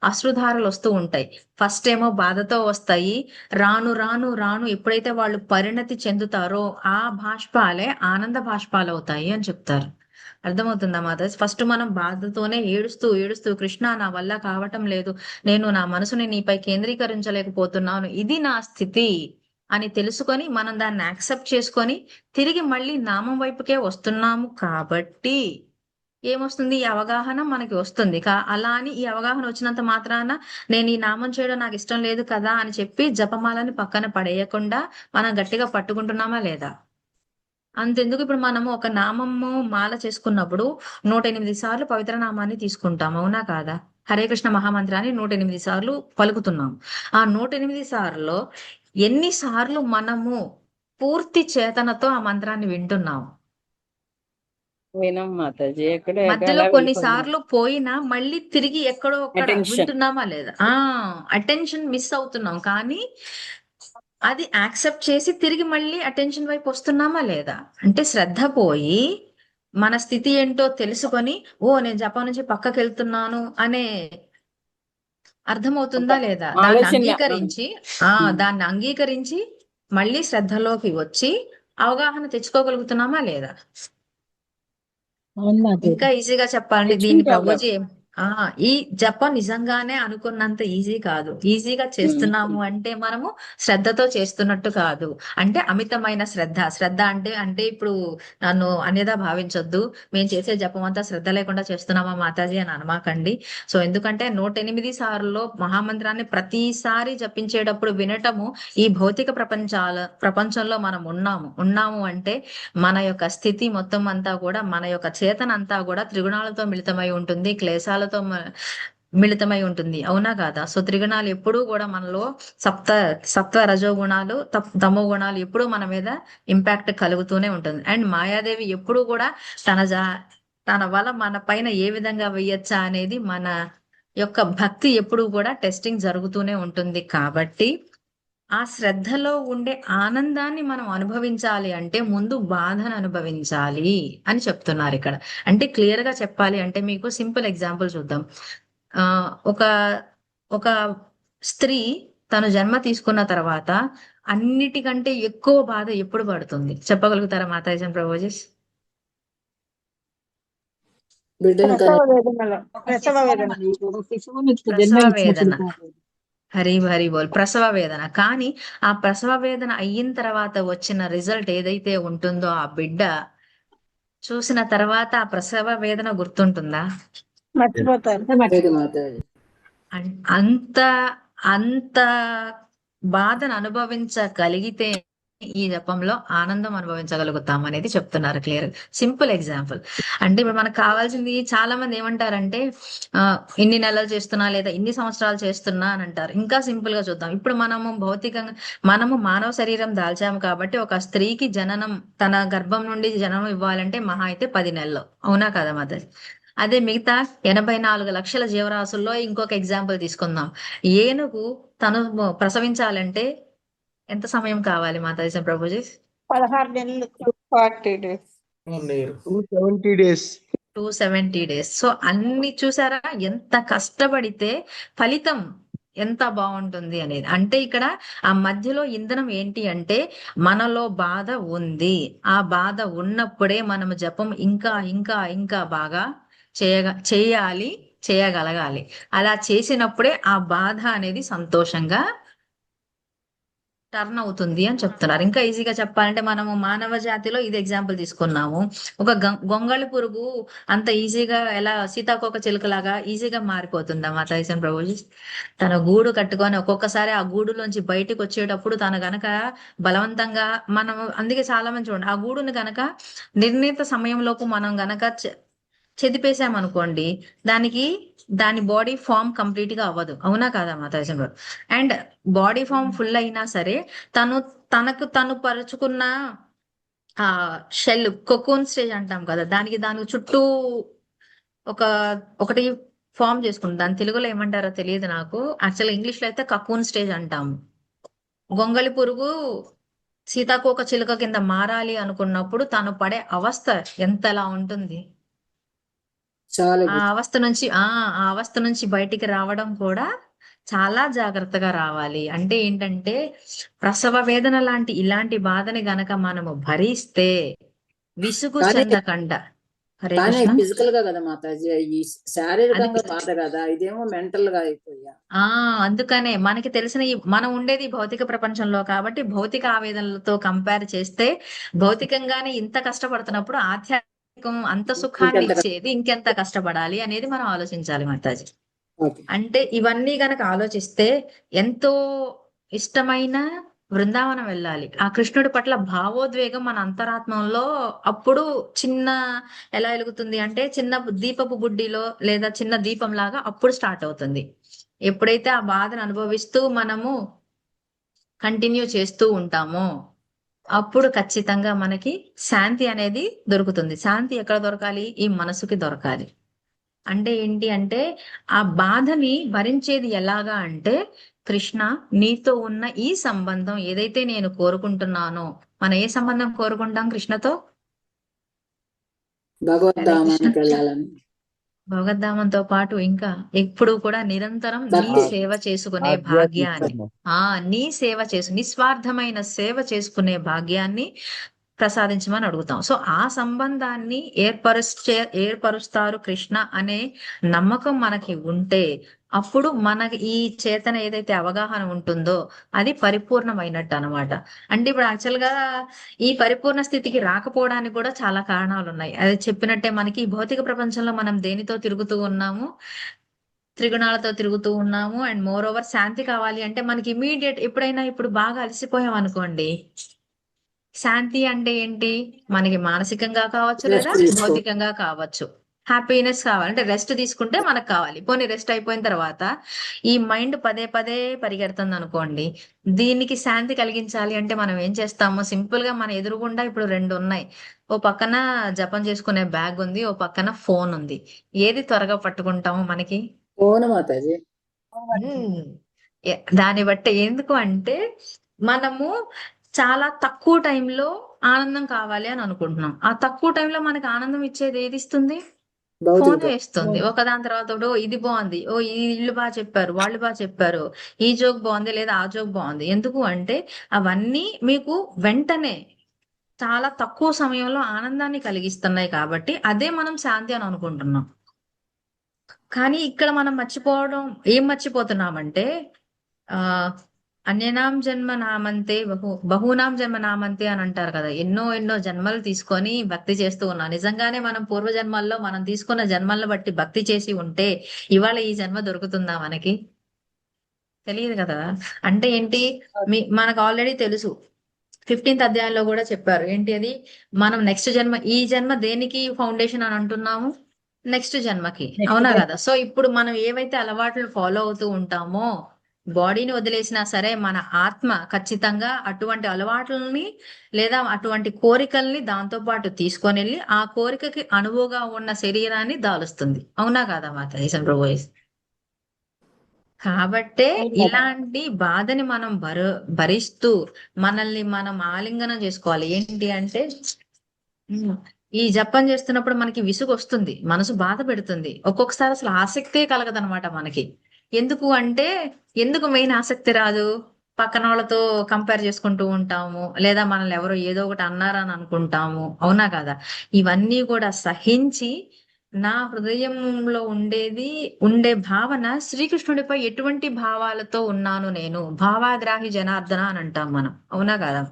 అశ్రుధారలు వస్తూ ఉంటాయి. ఫస్ట్ ఏమో బాధతో వస్తాయి, రాను రాను రాను ఎప్పుడైతే వాళ్ళు పరిణతి చెందుతారో ఆ బాష్పాలే ఆనంద బాష్పాలు అవుతాయి అని చెప్తారు. అర్థమవుతుందా మాతాజీ? ఫస్ట్ మనం బాధతోనే ఏడుస్తూ ఏడుస్తూ, కృష్ణ నా వల్ల కావటం లేదు, నేను నా మనసుని నీపై కేంద్రీకరించలేకపోతున్నాను, ఇది నా స్థితి అని తెలుసుకొని మనం దాన్ని యాక్సెప్ట్ చేసుకొని తిరిగి మళ్ళీ నామం వైపుకే వస్తున్నాము కాబట్టి ఏమొస్తుంది, ఈ అవగాహన మనకి వస్తుంది. అలా అని ఈ అవగాహన వచ్చినంత మాత్రాన నేను ఈ నామం చేయడం నాకు ఇష్టం లేదు కదా అని చెప్పి జపమాలని పక్కన పడేయకుండా మనం గట్టిగా పట్టుకుంటున్నామా లేదా? అంతెందుకు, ఇప్పుడు మనము ఒక నామము మాల చేసుకున్నప్పుడు 108 సార్లు పవిత్ర నామాన్ని తీసుకుంటాం, అవునా కాదా? హరే కృష్ణ మహామంత్రాన్ని 108 సార్లు పలుకుతున్నాం. ఆ 108 సార్లు ఎన్ని సార్లు మనము పూర్తి చేతనతో ఆ మంత్రాన్ని వింటున్నాం? వినం మాతాజీ, ఎక్కడో మధ్యలో ఎక్కడ కొన్ని సార్లు పోయినా మళ్ళీ తిరిగి ఎక్కడో ఒక్కడ అటెన్షన్. వింటున్నామా లేదా? అటెన్షన్ మిస్ అవుతున్నాం, కానీ అది యాక్సెప్ట్ చేసి తిరిగి మళ్ళీ అటెన్షన్ వైపు వస్తున్నామా లేదా? అంటే శ్రద్ధ పోయి మన స్థితి ఏంటో తెలుసుకొని, ఓ నేను జపం నుంచి పక్కకి వెళ్తున్నాను అనే అర్థమవుతుందా లేదా? దాన్ని ఆలోచన అంగీకరించి దాన్ని అంగీకరించి మళ్ళీ శ్రద్ధలోకి వచ్చి అవగాహన తెచ్చుకోగలుగుతున్నామా లేదా? అవును మాతాజీ. ఇంకా ఈజీగా చెప్పాలంటే దీన్ని తెచ్చుకుంటాం ప్రభుజీ ఈ జపం నిజంగానే అనుకున్నంత ఈజీ కాదు. ఈజీగా చేస్తున్నాము అంటే మనము శ్రద్ధతో చేస్తున్నట్టు కాదు. అంటే అమితమైన శ్రద్ధ అంటే ఇప్పుడు నన్ను అన్యదా భావించొద్దు, మేము చేసే జపం అంతా శ్రద్ధ లేకుండా చేస్తున్నామా మాతాజీ అని అనమాకండి. సో ఎందుకంటే 108 సార్లు మహామంత్రాన్ని ప్రతిసారి జపించేటప్పుడు వినటము, ఈ భౌతిక ప్రపంచంలో మనం ఉన్నాము అంటే మన యొక్క స్థితి మొత్తం అంతా కూడా, మన యొక్క చేతన అంతా కూడా త్రిగుణాలతో మిళితమై ఉంటుంది, క్లేశాలతో మిళితమై ఉంటుంది, అవునా కాదా? సో త్రిగుణాలు ఎప్పుడూ కూడా మనలో సత్వ రజో గుణాలు తమో గుణాలు ఎప్పుడూ మన మీద ఇంపాక్ట్ కలుగుతూనే ఉంటుంది. అండ్ మాయాదేవి ఎప్పుడూ కూడా తన వల్ల మన పైన ఏ విధంగా వేయచ్చా అనేది మన యొక్క భక్తి ఎప్పుడూ కూడా టెస్టింగ్ జరుగుతూనే ఉంటుంది. కాబట్టి ఆ శ్రద్ధలో ఉండే ఆనందాన్ని మనం అనుభవించాలి అంటే ముందు బాధను అనుభవించాలి అని చెప్తున్నారు ఇక్కడ. అంటే క్లియర్ గా చెప్పాలి అంటే మీకు సింపుల్ ఎగ్జాంపుల్ చూద్దాం. ఆ ఒక ఒక స్త్రీ తను జన్మ తీసుకున్న తర్వాత అన్నిటికంటే ఎక్కువ బాధ ఎప్పుడు పడుతుంది చెప్పగలుగుతారా మాతాజీ ప్రభుజీ? ప్రసవ వేదనలో, ప్రసవ వేదన, శిశువునికి జన్మ ప్రసవ ఇచ్చినప్పుడు వేదన. హరి హరి బోల్. ప్రసవ వేదన. కానీ ఆ ప్రసవ వేదన అయిన తర్వాత వచ్చిన రిజల్ట్ ఏదైతే ఉంటుందో, ఆ బిడ్డ చూసిన తర్వాత ఆ ప్రసవ వేదన గుర్తుంటుందా? మర్చిపోతారు. అంత అంత బాధను అనుభవించగలిగితే ఈ జపంలో ఆనందం అనుభవించగలుగుతాం అనేది చెప్తున్నారు క్లియర్. Simple example. అంటే ఇప్పుడు మనకు కావాల్సింది, చాలా మంది ఏమంటారంటే ఇన్ని నెలలు చేస్తున్నా లేదా ఇన్ని సంవత్సరాలు చేస్తున్నా అని అంటారు. ఇంకా సింపుల్ గా చూద్దాం. ఇప్పుడు మనము మానవ శరీరం దాల్చాము కాబట్టి ఒక స్త్రీకి జననం, తన గర్భం నుండి జననం ఇవ్వాలంటే మహా అయితే 10 నెలలు, అవునా కదా మదర్? అదే మిగతా 84 లక్షల జీవరాశుల్లో ఇంకొక ఎగ్జాంపుల్ తీసుకుందాం. ఏనుగు తను ప్రసవించాలంటే ఎంత సమయం కావాలి మాతాజీ ప్రభుజీ? 16 నెలలు, 40 days. 270 days. 270 days. సో అన్ని చూసారా, ఎంత కష్టపడితే ఫలితం ఎంత బాగుంటుంది అనేది. అంటే ఇక్కడ ఆ మధ్యలో ఇంధనం ఏంటి అంటే మనలో బాధ ఉంది, ఆ బాధ ఉన్నప్పుడే మనం జపం ఇంకా ఇంకా ఇంకా బాగా చేయాలి, చేయగలగాలి. అలా చేసినప్పుడే ఆ బాధ అనేది సంతోషంగా టర్న్ అవుతుంది అని చెప్తున్నారు. ఇంకా ఈజీగా చెప్పాలంటే మనము మానవ జాతిలో ఇది ఎగ్జాంపుల్ తీసుకున్నాము. ఒక గొంగళి పురుగు అంత ఈజీగా ఎలా సీతాకోక చిలుకలాగా ఈజీగా మారిపోతుందా మాతాయిసన్ ప్రభుజీ? తన గూడు కట్టుకొని ఒక్కొక్కసారి ఆ గూడులోంచి బయటకు వచ్చేటప్పుడు తన గనక బలవంతంగా మనం, అందుకే చాలా మంది చూడండి, ఆ గూడుని గనక నిర్ణీత సమయంలోపు మనం గనక చెదిపేసామనుకోండి, దాని బాడీ ఫామ్ కంప్లీట్ గా అవ్వదు. అవునా కాదా మాతాజన్ గారు? అండ్ బాడీ ఫామ్ ఫుల్ అయినా సరే తను పరుచుకున్న ఆ షెల్, కొకోన్ స్టేజ్ అంటాం కదా, దానికి చుట్టూ ఒకటి ఫామ్ చేసుకుంటుంది. దాని తెలుగులో ఏమంటారో తెలియదు నాకు. యాక్చువల్ ఇంగ్లీష్ లో అయితే కకూన్ స్టేజ్ అంటాము. గొంగళి పురుగు సీతాకోక చిలుక కింద మారాలి అనుకున్నప్పుడు తను పడే అవస్థ ఎంతలా ఉంటుంది. చాలా ఆ అవస్థ నుంచి బయటికి రావడం కూడా చాలా జాగ్రత్తగా రావాలి. అంటే ఏంటంటే ప్రసవ వేదన లాంటి ఇలాంటి బాధని గనక మనము భరిస్తే విసుగు కానీ చెందకుండా. హరే కానీ కృష్ణ. ఫిజికల్ గా కదా మాతాజీ, ఈ అది శారీరకంగా బాధ కదా, ఇదేమో మెంటల్ గా అయిపోయా. అందుకనే మనకి తెలిసిన మనం ఉండేది భౌతిక ప్రపంచంలో కాబట్టి భౌతిక ఆవేదనలతో కంపేర్ చేస్తే భౌతికంగానే ఇంత కష్టపడుతున్నప్పుడు ఆధ్యాత్మికం అంత సుఖాన్ని ఇంకెంత ఇచ్చేది ఇంకెంత కష్టపడాలి అనేది మనం ఆలోచించాలి మాతాజీ. ఓకే. అంటే ఇవన్నీ గనక ఆలోచిస్తే ఎంతో ఇష్టమైన బృందావనం వెళ్ళాలి. ఆ కృష్ణుడి పట్ల భావోద్వేగం మన అంతరాత్మంలో అప్పుడు ఎలా వెలుగుతుంది అంటే చిన్న దీపపు బుడ్డిలో లేదా చిన్న దీపం లాగా అప్పుడు స్టార్ట్ అవుతుంది. ఎప్పుడైతే ఆ బాధను అనుభవిస్తూ మనము కంటిన్యూ చేస్తూ ఉంటామో అప్పుడు ఖచ్చితంగా మనకి శాంతి అనేది దొరుకుతుంది. శాంతి ఎక్కడ దొరకాలి? ఈ మనసుకి దొరకాలి. అంటే ఏంటి అంటే ఆ బాధని భరించేది ఎలాగా అంటే, కృష్ణ నీతో ఉన్న ఈ సంబంధం ఏదైతే నేను కోరుకుంటున్నానో, మనం ఏ సంబంధం కోరుకుంటాం కృష్ణతో? భగవద్ధామానికి వెళ్ళాలని. భగవద్ధామంతో పాటు ఇంకా ఎప్పుడు కూడా నిరంతరం నీ భక్తి. సేవ చేసుకునే ఆధ్యాత్మిక భాగ్యాన్ని, నీ సేవ నిస్వార్థమైన సేవ చేసుకునే భాగ్యాన్ని ప్రసాదించమని అడుగుతాం. సో ఆ సంబంధాన్ని ఏర్పరుస్తారు కృష్ణ అనే నమ్మకం మనకి ఉంటే అప్పుడు మనకి ఈ చేతన ఏదైతే అవగాహన ఉంటుందో అది పరిపూర్ణమైనట్టు అనమాట. అంటే ఇప్పుడు యాక్చువల్ గా ఈ పరిపూర్ణ స్థితికి రాకపోవడానికి కూడా చాలా కారణాలు ఉన్నాయి. అది చెప్పినట్టే మనకి ఈ భౌతిక ప్రపంచంలో మనం దేనితో తిరుగుతూ ఉన్నాము? త్రిగుణాలతో తిరుగుతూ ఉన్నాము. అండ్ మోర్ ఓవర్ శాంతి కావాలి అంటే మనకి ఇమీడియట్ ఎప్పుడైనా ఇప్పుడు బాగా అలసిపోయాం అనుకోండి, శాంతి అంటే ఏంటి? మనకి మానసికంగా కావచ్చు లేదా భౌతికంగా కావచ్చు. హ్యాపీనెస్ కావాలంటే రెస్ట్ తీసుకుంటే మనకు కావాలి. పోనీ రెస్ట్ అయిపోయిన తర్వాత ఈ మైండ్ పదే పదే పరిగెడుతుంది అనుకోండి, దీనికి శాంతి కలిగించాలి అంటే మనం ఏం చేస్తాము? సింపుల్ గా మన ఎదురుగుండా ఇప్పుడు రెండు ఉన్నాయి. ఓ పక్కన జపం చేసుకునే బ్యాగ్ ఉంది, ఓ పక్కన ఫోన్ ఉంది. ఏది త్వరగా పట్టుకుంటాము మనకి? ఫోన్ మాతాజీ. దాన్ని బట్టి ఎందుకు అంటే మనము చాలా తక్కువ టైంలో ఆనందం కావాలి అని అనుకుంటున్నాం. ఆ తక్కువ టైంలో మనకి ఆనందం ఇచ్చేది ఏది ఇస్తుంది? ఫోన్ వేస్తుంది. ఒకదాని తర్వాత ఇది బాగుంది, ఈ ఇల్లు బాగా చెప్పారు, వాళ్ళు బాగా చెప్పారు, ఈ జోక్ బాగుంది లేదా ఆ జోక్ బాగుంది. ఎందుకు అంటే అవన్నీ మీకు వెంటనే చాలా తక్కువ సమయంలో ఆనందాన్ని కలిగిస్తున్నాయి కాబట్టి అదే మనం శాంతి అని అనుకుంటున్నాం. కానీ ఇక్కడ మనం మర్చిపోతున్నామంటే అన్యనాం జన్మ నామంతే బహునాం జన్మ నామంతే అని అంటారు కదా. ఎన్నో ఎన్నో జన్మలు తీసుకొని భక్తి చేస్తూ ఉన్నాం. నిజంగానే మనం పూర్వజన్మల్లో మనం తీసుకున్న జన్మలను బట్టి భక్తి చేసి ఉంటే ఇవాళ ఈ జన్మ దొరుకుతుందా మనకి? తెలియదు కదా. అంటే ఏంటి, మనకు ఆల్రెడీ తెలుసు. 15th అధ్యాయంలో కూడా చెప్పారు. ఏంటి అది? మనం నెక్స్ట్ జన్మ, ఈ జన్మ దేనికి ఫౌండేషన్ అని అంటున్నాము? నెక్స్ట్ జన్మకి. అవునా కదా? సో ఇప్పుడు మనం ఏవైతే అలవాట్లు ఫాలో అవుతూ ఉంటామో, బాడీని వదిలేసినా సరే మన ఆత్మ ఖచ్చితంగా అటువంటి అలవాట్లని లేదా అటువంటి కోరికల్ని దాంతో పాటు తీసుకొని వెళ్ళి ఆ కోరికకి అనువుగా ఉన్న శరీరాన్ని దాలుస్తుంది. అవునా కాదా మాతాజీ ప్రభు? కాబట్టే ఇలాంటి బాధని మనం భరిస్తూ మనల్ని మనం ఆలింగనం చేసుకోవాలి. ఏంటి అంటే ఈ జపం చేస్తున్నప్పుడు మనకి విసుగు వస్తుంది, మనసు బాధ పెడుతుంది, ఒక్కొక్కసారి అసలు ఆసక్తే కలగదనమాట మనకి. ఎందుకు అంటే ఎందుకు మెయిన్ ఆసక్తి రాదు? పక్కన వాళ్ళతో కంపేర్ చేసుకుంటూ ఉంటాము, లేదా మనల్ని ఎవరో ఏదో ఒకటి అన్నారని అనుకుంటాము, అవునా కదా? ఇవన్నీ కూడా సహించి నా హృదయంలో ఉండే భావన శ్రీకృష్ణుడిపై ఎటువంటి భావాలతో ఉన్నాను నేను, భావాగ్రాహి జనార్దన అని అంటాం మనం, అవునా కదా?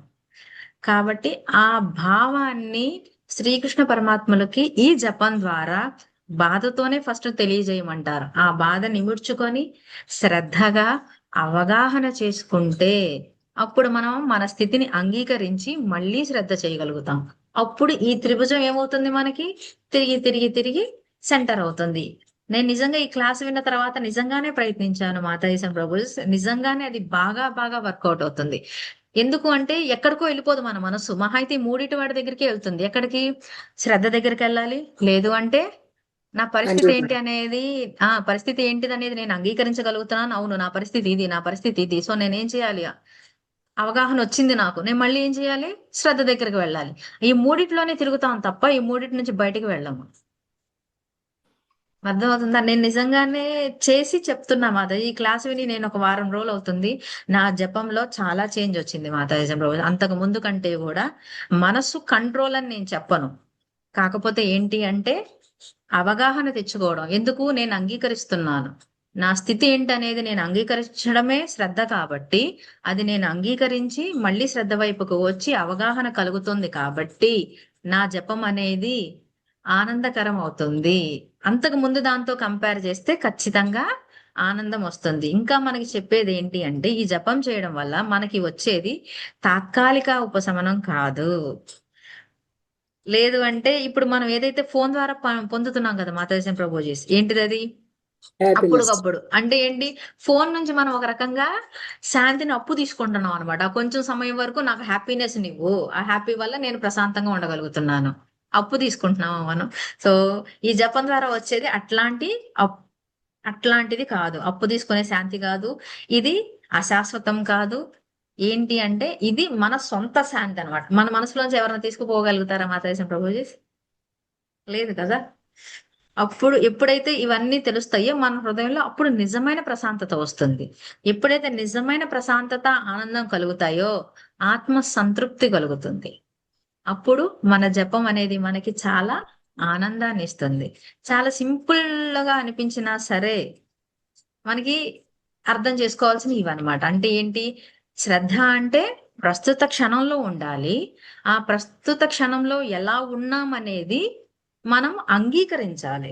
కాబట్టి ఆ భావాన్ని శ్రీకృష్ణ పరమాత్మలకి ఈ జపం ద్వారా బాధతోనే ఫస్ట్ తెలియజేయమంటారు. ఆ బాధ నిముడ్చుకొని శ్రద్ధగా అవగాహన చేసుకుంటే అప్పుడు మనం మన స్థితిని అంగీకరించి మళ్ళీ శ్రద్ధ చేయగలుగుతాం. అప్పుడు ఈ త్రిభుజం ఏమవుతుంది మనకి? తిరిగి తిరిగి తిరిగి సెంటర్ అవుతుంది. నేను నిజంగా ఈ క్లాస్ విన్న తర్వాత నిజంగానే ప్రయత్నించాను మాతాజీ ప్రభుస్, నిజంగానే అది బాగా బాగా వర్కౌట్ అవుతుంది. ఎందుకు అంటే ఎక్కడికో వెళ్ళిపోదు మన మనసు, మహా అయితే ఈ మూడిటి వాడి దగ్గరికి వెళ్తుంది. ఎక్కడికి? శ్రద్ధ దగ్గరికి వెళ్ళాలి. లేదు అంటే నా పరిస్థితి ఏంటి అనేది, పరిస్థితి ఏంటిది అనేది నేను అంగీకరించగలుగుతున్నాను. అవును, నా పరిస్థితి ఇది, నా పరిస్థితి ఇది. సో నేనేం చేయాలి? అవగాహన వచ్చింది నాకు, నేను మళ్ళీ ఏం చేయాలి? శ్రద్ధ దగ్గరికి వెళ్ళాలి. ఈ మూడిట్లోనే తిరుగుతాం తప్ప ఈ మూడిటి నుంచి బయటికి వెళ్ళాము. అర్థమవుతుందా? నేను నిజంగానే చేసి చెప్తున్నా మాతాజీ. ఈ క్లాస్ విని నేను ఒక వారం రోజులు అవుతుంది. నా జపంలో చాలా చేంజ్ వచ్చింది మాతాజీ. అంతకు ముందు కంటే కూడా మనసు కంట్రోల్ అని నేను చెప్పను. కాకపోతే ఏంటి అంటే అవగాహన తెచ్చుకోవడం. ఎందుకు? నేను అంగీకరిస్తున్నాను, నా స్థితి ఏంటనేది నేను అంగీకరించడమే శ్రద్ధ. కాబట్టి అది నేను అంగీకరించి మళ్ళీ శ్రద్ధ వైపుకు వచ్చి అవగాహన కలుగుతుంది. కాబట్టి నా జపం అనేది ఆనందకరం అవుతుంది. అంతకు ముందు దాంతో కంపేర్ చేస్తే ఖచ్చితంగా ఆనందం వస్తుంది. ఇంకా మనకి చెప్పేది ఏంటి అంటే ఈ జపం చేయడం వల్ల మనకి వచ్చేది తాత్కాలిక ఉపశమనం కాదు. లేదు అంటే ఇప్పుడు మనం ఏదైతే ఫోన్ ద్వారా పొందుతున్నాం కదా మాతాజీ ప్రభుజీస్, ఏంటిది అది? హ్యాపీనెస్. అప్పుడుకప్పుడు అంటే ఏంటి? ఫోన్ నుంచి మనం ఒక రకంగా శాంతిని అప్పు తీసుకుంటున్నాం అనమాట. కొంచెం సమయం వరకు నాకు హ్యాపీనెస్ నివ్వు, ఆ హ్యాపీ వల్ల నేను ప్రశాంతంగా ఉండగలుగుతున్నాను. అప్పు తీసుకుంటున్నాము మనం. సో ఈ జపం ద్వారా వచ్చేది అట్లాంటిది కాదు. అప్పు తీసుకునే శాంతి కాదు. ఇది అశాశ్వతం కాదు. ఏంటి అంటే ఇది మన సొంత శాంతి అనమాట. మన మనసులోంచి ఎవరైనా తీసుకుపోగలుగుతారా మాతాజీ ప్రభుజీ? లేదు కదా. అప్పుడు ఎప్పుడైతే ఇవన్నీ తెలుస్తాయో మన హృదయంలో అప్పుడు నిజమైన ప్రశాంతత వస్తుంది. ఎప్పుడైతే నిజమైన ప్రశాంతత, ఆనందం కలుగుతాయో ఆత్మ సంతృప్తి కలుగుతుంది. అప్పుడు మన జపం అనేది మనకి చాలా ఆనందాన్ని ఇస్తుంది. చాలా సింపుల్ గా అనిపించినా సరే మనకి అర్థం చేసుకోవాల్సినవి ఇవన్నమాట. అంటే ఏంటి? శ్రద్ధ అంటే ప్రస్తుత క్షణంలో ఉండాలి. ఆ ప్రస్తుత క్షణంలో ఎలా ఉన్నామనేది మనం అంగీకరించాలి.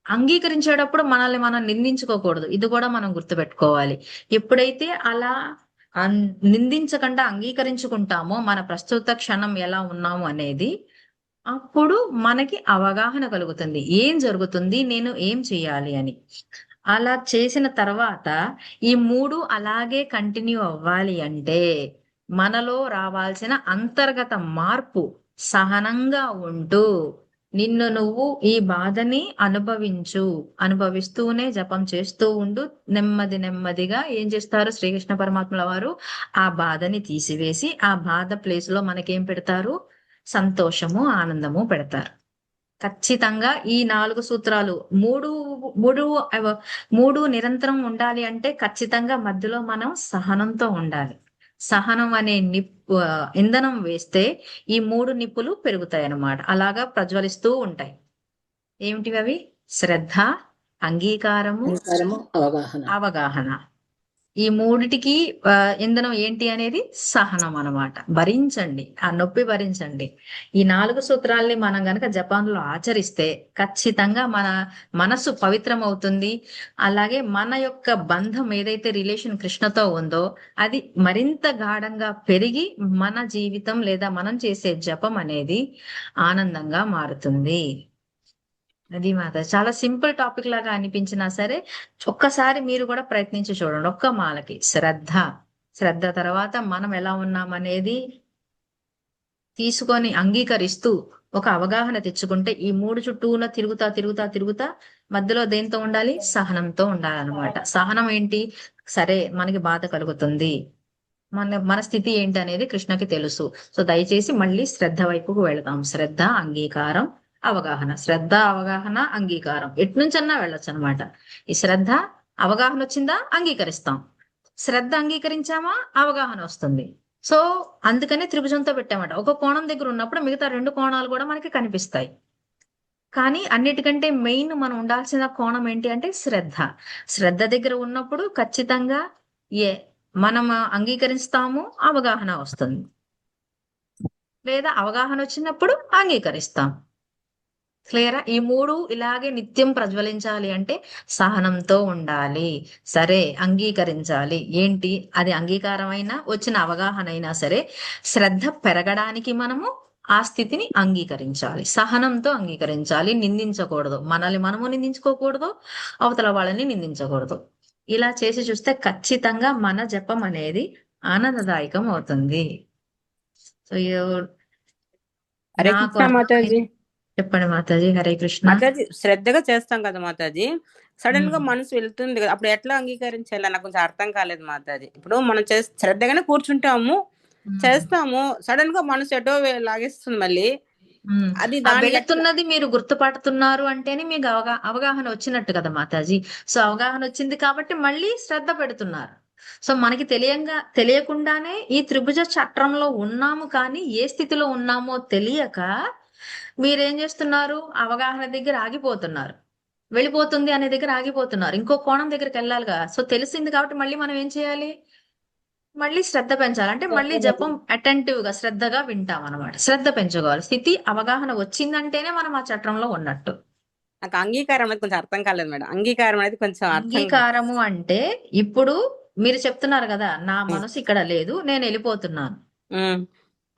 అంగీకరించేటప్పుడు మనల్ని మనం నిందించుకోకూడదు. ఇది కూడా మనం గుర్తుపెట్టుకోవాలి. ఎప్పుడైతే అలా నిందించకుండా అంగీకరించుకుంటామో మన ప్రస్తుత క్షణం ఎలా ఉన్నాము అనేది, అప్పుడు మనకి అవగాహన కలుగుతుంది ఏం జరుగుతుంది, నేను ఏం చేయాలి అని. అలా చేసిన తర్వాత ఈ మూడు అలాగే కంటిన్యూ అవ్వాలి అంటే మనలో రావాల్సిన అంతర్గత మార్పు, సహనంగా ఉంటూ నిన్ను నువ్వు ఈ బాధని అనుభవిస్తూనే జపం చేస్తూ ఉండు. నెమ్మది నెమ్మదిగా ఏం చేస్తారు శ్రీకృష్ణ పరమాత్మల వారు? ఆ బాధని తీసివేసి ఆ బాధ ప్లేస్ లో మనకేం పెడతారు? సంతోషము, ఆనందము పెడతారు. ఖచ్చితంగా ఈ 4 సూత్రాలు మూడు నిరంతరం ఉండాలి అంటే ఖచ్చితంగా మధ్యలో మనం సహనంతో ఉండాలి. సహనం అనే ఇంధనం వేస్తే ఈ 3 నిప్పులు పెరుగుతాయి అన్నమాట. అలాగా ప్రజ్వలిస్తూ ఉంటాయి. ఏమిటివి అవి? శ్రద్ధ, అంగీకారము, అవగాహన. ఈ మూడిటికి ఇంధనం ఏంటి అనేది సహనం అన్నమాట. భరించండి, ఆ నొప్పి భరించండి. ఈ 4 సూత్రాల్ని మనం గనక జపాన్లో ఆచరిస్తే ఖచ్చితంగా మన మనసు పవిత్రం అవుతుంది. అలాగే మన యొక్క బంధం ఏదైతే రిలేషన్ కృష్ణతో ఉందో అది మరింత గాఢంగా పెరిగి మన జీవితం లేదా మనం చేసే జపం అనేది ఆనందంగా మారుతుంది. అది మాత చాలా సింపుల్ టాపిక్ లాగా అనిపించినా సరే ఒక్కసారి మీరు కూడా ప్రయత్నించి చూడండి. ఒక్క మాలకి శ్రద్ధ తర్వాత మనం ఎలా ఉన్నామనేది తీసుకొని అంగీకరిస్తూ ఒక అవగాహన తెచ్చుకుంటే ఈ 3 చుట్టూన తిరుగుతా మధ్యలో దేంతో ఉండాలి? సహనంతో ఉండాలన్నమాట. సహనం ఏంటి? సరే మనకి బాధ కలుగుతుంది, మన స్థితి ఏంటి అనేది కృష్ణకి తెలుసు. సో దయచేసి మళ్ళీ శ్రద్ధ వైపుకు వెళదాం. శ్రద్ధ, అంగీకారం, అవగాహన. శ్రద్ధ, అవగాహన, అంగీకారం ఎట్నుంచన్నా వెళ్ళొచ్చు అనమాట. ఈ శ్రద్ధ, అవగాహన వచ్చిందా అంగీకరిస్తాం, శ్రద్ధ అంగీకరించామా అవగాహన వస్తుంది. సో అందుకనే త్రిభుజంతో పెట్టామట. ఒక కోణం దగ్గర ఉన్నప్పుడు మిగతా 2 కోణాలు కూడా మనకి కనిపిస్తాయి. కానీ అన్నిటికంటే మెయిన్ మనం ఉండాల్సిన కోణం ఏంటి అంటే శ్రద్ధ. శ్రద్ధ దగ్గర ఉన్నప్పుడు ఖచ్చితంగా మనం అంగీకరిస్తాము, అవగాహన వస్తుంది. లేదా అవగాహన వచ్చినప్పుడు అంగీకరిస్తాం. క్లియరా? ఈ 3 ఇలాగే నిత్యం ప్రజ్వలించాలి అంటే సహనంతో ఉండాలి. సరే అంగీకరించాలి. ఏంటి అది అంగీకారమైనా వచ్చిన అవగాహన అయినా సరే శ్రద్ధ పెరగడానికి మనము ఆ స్థితిని అంగీకరించాలి. సహనంతో అంగీకరించాలి. నిందించకూడదు. మనల్ని మనము నిందించుకోకూడదు, అవతల వాళ్ళని నిందించకూడదు. ఇలా చేసి చూస్తే ఖచ్చితంగా మన జపం అనేది ఆనందదాయకం అవుతుంది. సో హరే నాకు కృష్ణ మాతాజీ. చెప్పండి మాతాజీ. హరే కృష్ణ. మాతాజీ శ్రద్ధగా చేస్తాం కదా మాతాజీ, సడన్ గా మ్మ్. మనసు వెళ్తుంది కదా, అప్పుడు ఎట్లా అంగీకరించాలి నాకు కొంచెం అర్థం కాలేదు మాతాజీ. ఇప్పుడు మనం శ్రద్ధగానే కూర్చుంటాము, చేస్తాము, సడన్ గా మనసు ఎటో లాగేస్తుంది మళ్ళీ. అది ఆ దానికి వెళుతున్నది మీరు గుర్తుపడుతున్నారు అంటేనే మీకు అవగాహన వచ్చినట్టు కదా మాతాజీ. సో అవగాహన వచ్చింది కాబట్టి మళ్ళీ శ్రద్ధ పెడుతున్నారు. సో మనకి తెలియకుండానే ఈ త్రిభుజ చట్రంలో ఉన్నాము, కానీ ఏ స్థితిలో ఉన్నామో తెలియక మీరేం చేస్తున్నారు, అవగాహన దగ్గర ఆగిపోతున్నారు. వెళ్ళిపోతుంది అనే దగ్గర ఆగిపోతున్నారు. ఇంకో కోణం దగ్గరికి వెళ్ళాలిగా. సో తెలిసింది కాబట్టి మళ్ళీ మనం ఏం చేయాలి, మళ్ళీ శ్రద్ధ పెంచాలి. అంటే మళ్ళీ జపం అటెంటివ్ గా శ్రద్ధగా వింటాం అనమాట. శ్రద్ధ పెంచుకోవాలి. స్థితి అవగాహన వచ్చిందంటేనే మనం ఆ చట్రంలో ఉన్నట్టు. నాకు అంగీకారం అనేది కొంచెం అర్థం కాలేదు మేడం. అంగీకారం అనేది కొంచెం అర్థం అంగీకారము అంటే ఇప్పుడు మీరు చెప్తున్నారు కదా, నా మనసు ఇక్కడ లేదు, నేను వెళ్ళిపోతున్నాను.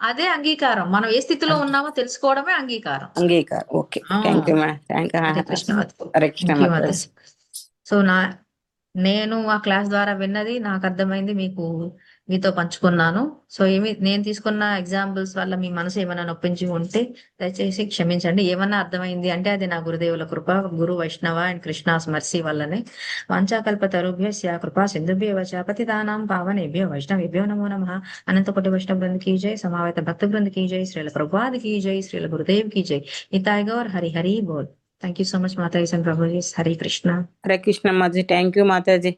అదే అంగీకారం. మనం ఏ స్థితిలో ఉన్నామో తెలుసుకోవడమే అంగీకారం. అంగీకారం. Okay, thank you madam. Hare Krishna. Hare Krishna Thank you, Mataji. Mataji. So నేను ఆ క్లాస్ ద్వారా విన్నది నాకు అర్థమైంది, మీతో పంచుకున్నాను. సో నేను తీసుకున్న ఎగ్జాంపుల్స్ వల్ల మీ మనసు ఏమైనా నొప్పించి ఉంటే దయచేసి క్షమించండి. ఏమన్నా అర్థమైంది అంటే అది నా గురుదేవుల కృప, గురు వైష్ణవ అండ్ కృష్ణాస్ మర్సీ వల్లనే. వాంఛాకల్పతరుభ్యస్య కృపా సింధుభ్యో వచ పతితానాం పావనేభ్యో వైష్ణవేభ్యో నమో నమః. అనంతకోటి వైష్ణవ బృంద की जय, समावेत भक्त बृंद की जय, श्रील प्रभुपाद की जय, श्रील गुरुदेव की जय. निताय गौर हरि हरि बोल. థ్యాంక్ యూ సో మచ్ మాతాజీ అండ్ ప్రభుజీ. హరే కృష్ణ. హరే కృష్ణ మాతాజీ. Thank you Mataji.